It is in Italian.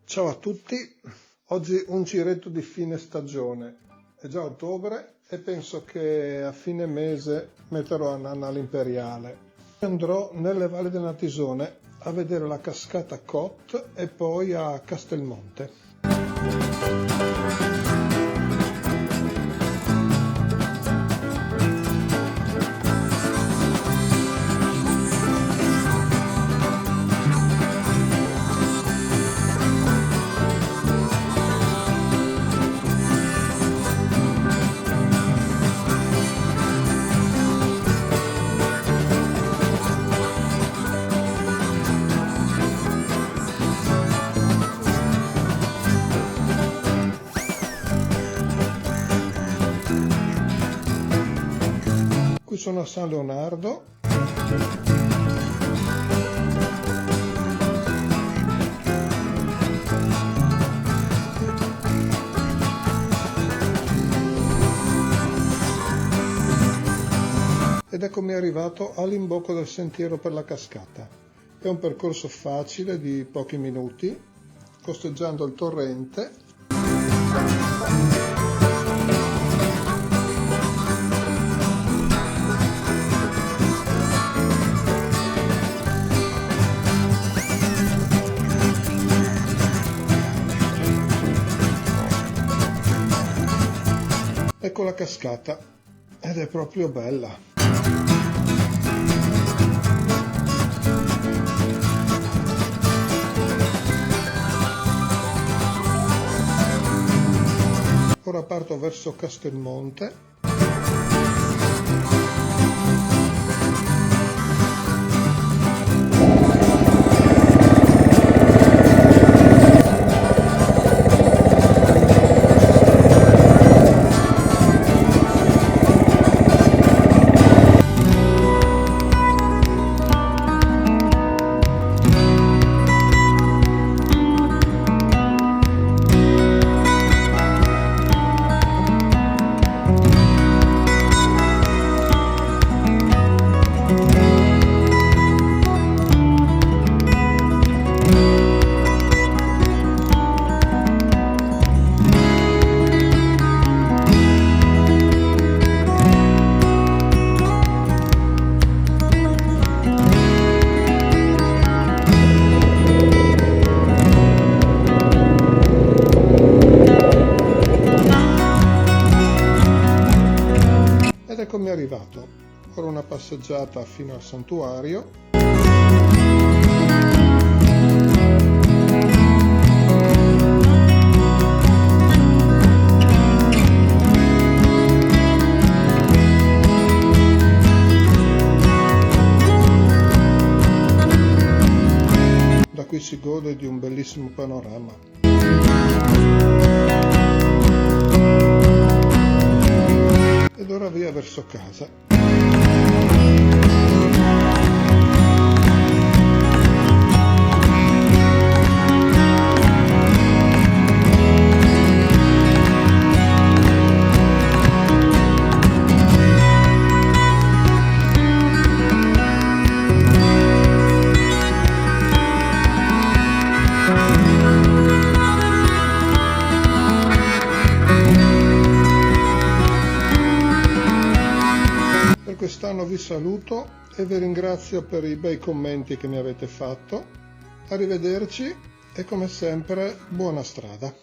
Ciao a tutti, oggi un giretto di fine stagione, è già ottobre e penso che a fine mese metterò a nanna all'Imperiale. Andrò nelle valli del Natisone a vedere la cascata Cot e poi a Castelmonte. Qui sono a San Leonardo. Ed eccomi arrivato all'imbocco del sentiero per la cascata. È un percorso facile di pochi minuti, costeggiando il torrente. Ecco la cascata ed è proprio bella. Ora parto verso Castelmonte. Ed eccomi arrivato, ora una passeggiata fino al santuario. Da qui si gode di un bellissimo panorama. Ed ora via verso casa. Per quest'anno vi saluto e vi ringrazio per i bei commenti che mi avete fatto. Arrivederci e come sempre buona strada.